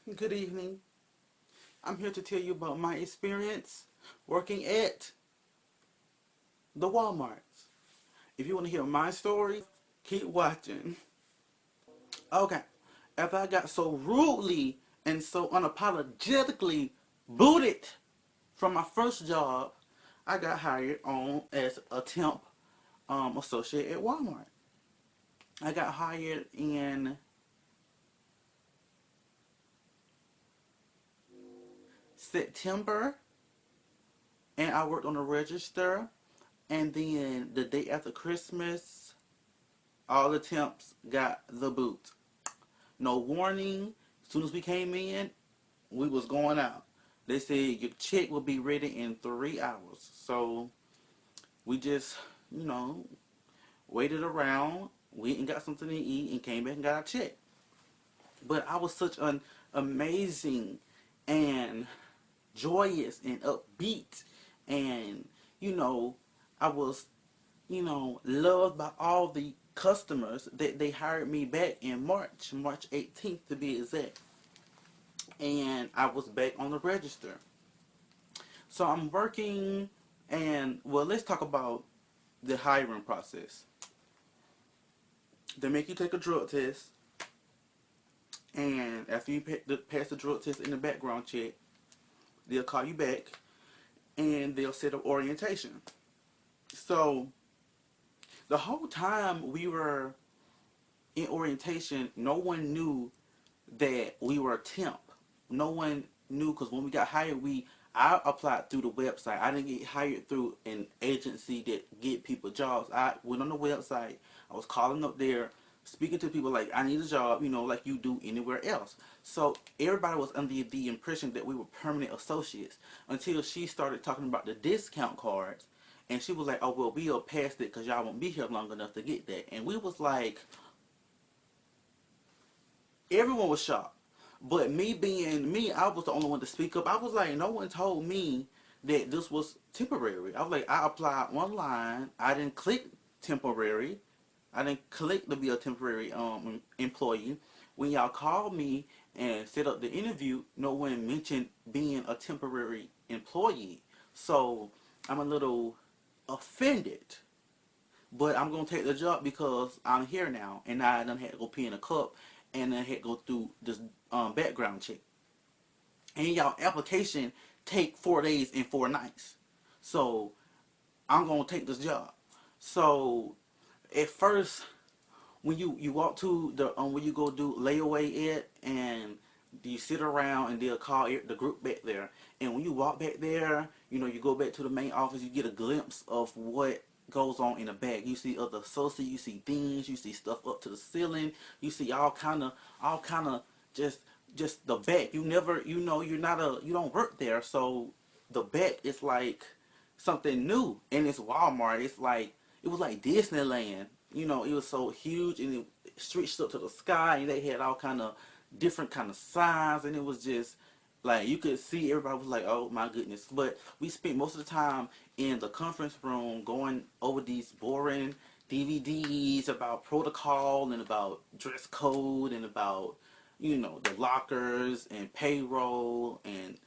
Good evening. I'm here to tell you about my experience working at the Walmart. If you want to hear my story, keep watching. Okay. After I got so rudely and so unapologetically booted from my first job, I got hired on as a temp associate at Walmart. I got hired in September and I worked on the register. And then the day after Christmas, all the temps got the boot. No warning. As soon as we came in, we was going out. They said your check will be ready in 3 hours. So we just, you know, waited around, went and got something to eat, and came back and got our check. But I was such an amazing and joyous and upbeat, and you know, I was loved by all the customers that they hired me back in March 18th to be exact. And I was back on the register. So I'm working, and well, let's talk about the hiring process. They make you take a drug test, and after you pass the drug test and the background check, they'll call you back and they'll set up orientation. So the whole time we were in orientation, no one knew that we were a temp. No one knew because when we got hired, I applied through the website. I didn't get hired through an agency that get people jobs. I went on the website. I was calling up there, speaking to people like I need a job, like you do anywhere else. So everybody was under the impression that we were permanent associates until she started talking about the discount cards. And she was like, oh, well, we'll pass it because y'all won't be here long enough to get that. And we was like, everyone was shocked. But me being me, I was the only one to speak up. I was like, no one told me that this was temporary. I was like, I applied online. I didn't click temporary. I didn't click to be a temporary employee. When y'all called me and set up the interview, no one mentioned being a temporary employee. So I'm a little offended. But I'm gonna take the job because I'm here now, and I done had to go pee in a cup, and then had to go through this background check. And y'all application take 4 days and 4 nights, so I'm gonna take this job. So at first, when you walk to the when you go do layaway at, and you sit around and they'll call the group back there, and when you walk back there, you go back to the main office, you get a glimpse of what goes on in the back. You see other associates, you see things, you see stuff up to the ceiling, you see all kind of just the back. You never, you don't work there, so the back is like something new, and it's Walmart. It's like it was like Disneyland. It was so huge, and it stretched up to the sky, and they had all kind of different kind of signs, and it was just like you could see everybody was like, oh my goodness. But we spent most of the time in the conference room going over these boring DVDs about protocol and about dress code and about the lockers and payroll and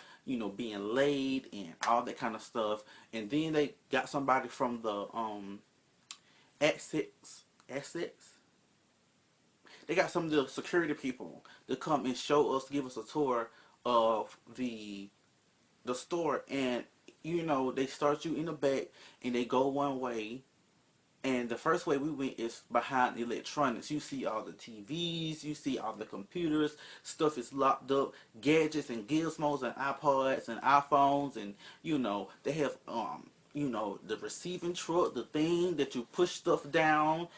being late and all that kind of stuff. And then they got somebody from the assets. They got some of the security people to come and show us, give us a tour of the store. And they start you in the back and they go one way. And the first way we went is behind the electronics. You see all the TVs, you see all the computers, stuff is locked up, gadgets and gizmos and iPods and iPhones, and they have the receiving truck, the thing that you push stuff down,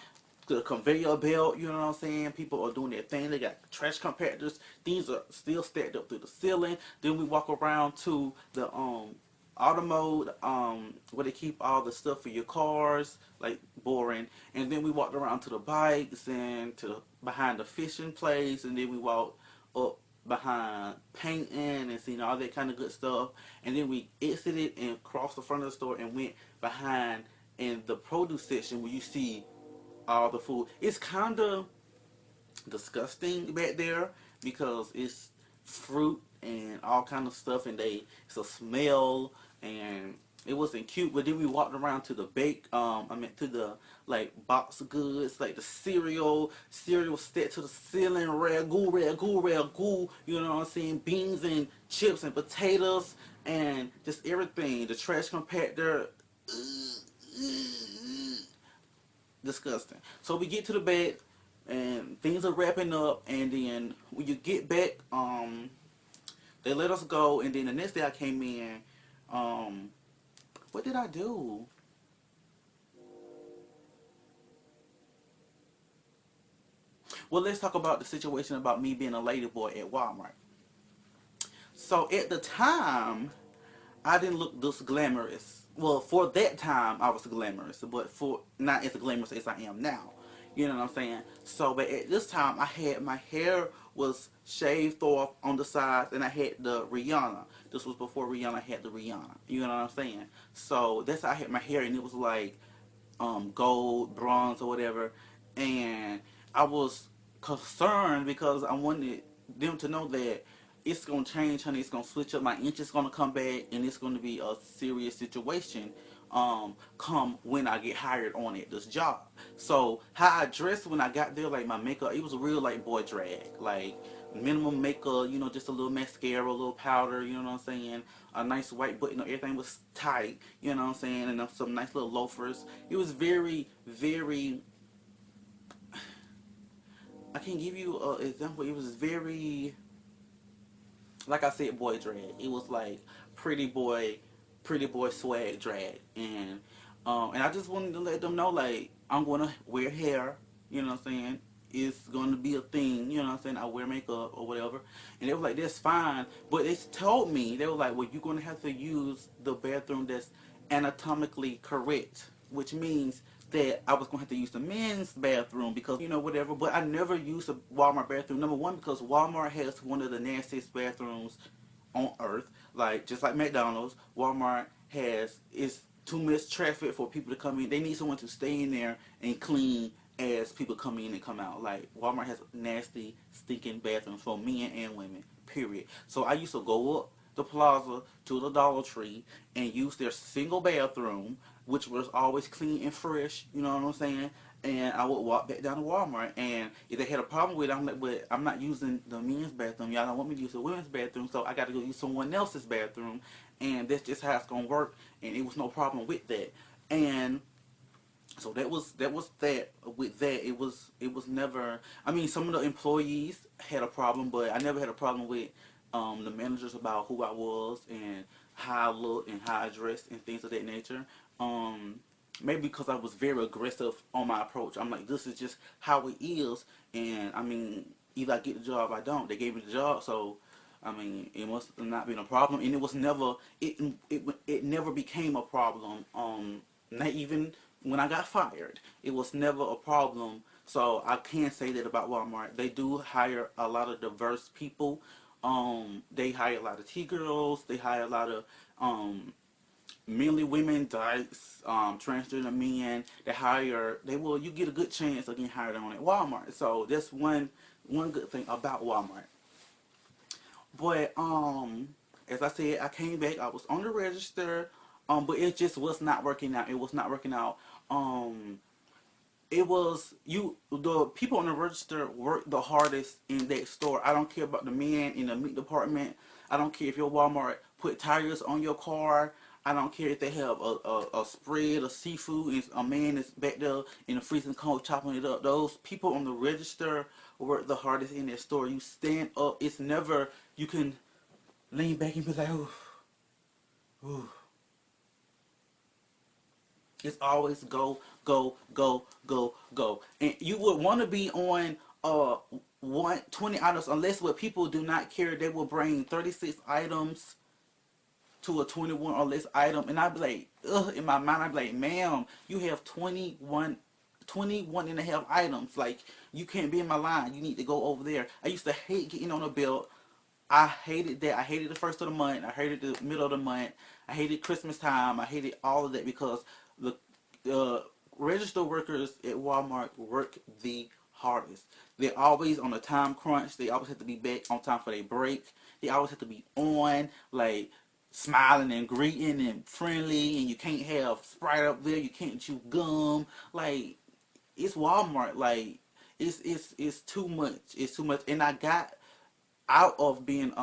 the conveyor belt, you know what I'm saying? People are doing their thing. They got trash compactors. Things are still stacked up through the ceiling. Then we walk around to the auto mode, where they keep all the stuff for your cars, like boring. And then we walked around to the bikes and to behind the fishing place, and then we walked up behind painting and seeing all that kind of good stuff. And then we exited and crossed the front of the store and went behind in the produce section where you see all the food. It's kind of disgusting back there because it's fruit and all kind of stuff, and it's a smell, and it wasn't cute. But then we walked around to the to the like box of goods, like the cereal set to the ceiling, ragu, ragu, ragu. You know what I'm saying? Beans and chips and potatoes and just everything. The trash compactor. Disgusting. So we get to the bed and things are wrapping up, and then when you get back, they let us go, and then the next day I came in. What did I do? Well, let's talk about the situation about me being a lady boy at Walmart. So at the time, I didn't look this glamorous. Well, for that time, I was glamorous, but for not as glamorous as I am now. You know what I'm saying? So, but at this time, I had my hair was shaved off on the sides, and I had the Rihanna. This was before Rihanna had the Rihanna. You know what I'm saying? So that's how I had my hair, and it was like gold, bronze, or whatever. And I was concerned because I wanted them to know that it's gonna change, honey. It's gonna switch up. My inch is gonna come back, and it's gonna be a serious situation. Come when I get hired on at this job. So how I dressed when I got there, like my makeup, it was a real like boy drag, like minimum makeup, you know, just a little mascara, a little powder, you know what I'm saying, a nice white button, everything was tight, you know what I'm saying, and some nice little loafers. It was very, very. I can give you an example. It was very, like I said, boy drag. It was like pretty boy, pretty boy swag drag, and I just wanted to let them know like I'm gonna wear hair. You know what I'm saying? It's gonna be a thing. You know what I'm saying? I wear makeup or whatever, and they were like, "That's fine," but they told me they were like, "Well, you're gonna have to use the bathroom that's anatomically correct," which means that I was going to have to use the men's bathroom because, you know, whatever. But I never used a Walmart bathroom. Number one, because Walmart has one of the nastiest bathrooms on earth. Like, just like McDonald's, Walmart has, it's too much traffic for people to come in. They need someone to stay in there and clean as people come in and come out. Like, Walmart has nasty, stinking bathrooms for men and women, period. So I used to go up the plaza to the Dollar Tree and use their single bathroom, which was always clean and fresh, you know what I'm saying? And I would walk back down to Walmart, and if they had a problem with it, I'm like, but I'm not using the men's bathroom. Y'all don't want me to use the women's bathroom, so I got to go use someone else's bathroom, and that's just how it's gonna work. And it was no problem with that. And so that was that. With that, it was never. I mean, some of the employees had a problem, but I never had a problem with the managers about who I was and how I looked and how I dressed and things of that nature. Um, Maybe because I was very aggressive on my approach. I'm like, this is just how it is, and I mean, either I get the job, or I don't. They gave me the job, so I mean, it must have not been a problem, and it was never it never became a problem. Not even when I got fired, it was never a problem. So I can say that about Walmart. They do hire a lot of diverse people. They hire a lot of T girls. They hire a lot of mainly women, dykes, transgender men. You get a good chance of getting hired on at Walmart. So that's one good thing about Walmart. But as I said, I came back. I was on the register, but it just was not working out. It was not working out. Um, it was the people on the register work the hardest in that store. I don't care about the men in the meat department. I don't care if your Walmart put tires on your car. I don't care if they have a spread of seafood and a man is back there in the freezing cold chopping it up. Those people on the register work the hardest in that store. You stand up. It's never you can lean back and be like, ooh, ooh. It's always go, go, go, go, go. And you would want to be on 20 items unless what people do not care. They will bring 36 items to a 21 or less item. And I'd be like, ugh, in my mind, I'd be like, ma'am, you have 21 and a half items. Like, you can't be in my line. You need to go over there. I used to hate getting on a belt. I hated that. I hated the first of the month. I hated the middle of the month. I hated Christmas time. I hated all of that because the register workers at Walmart work the hardest. They're always on a time crunch. They always have to be back on time for their break. They always have to be on, like, smiling and greeting and friendly, and you can't have Sprite up there. You can't chew gum. Like, it's Walmart. Like, it's too much. It's too much. And I got out of being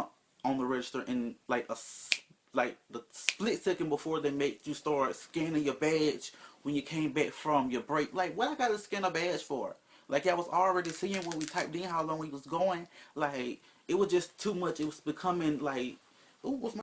on the register in like like the split second before they make you start scanning your badge when you came back from your break. Like, what I gotta scan a badge for? Like, I was already seeing when we typed in how long we was going. Like, it was just too much. It was becoming like, ooh, what's my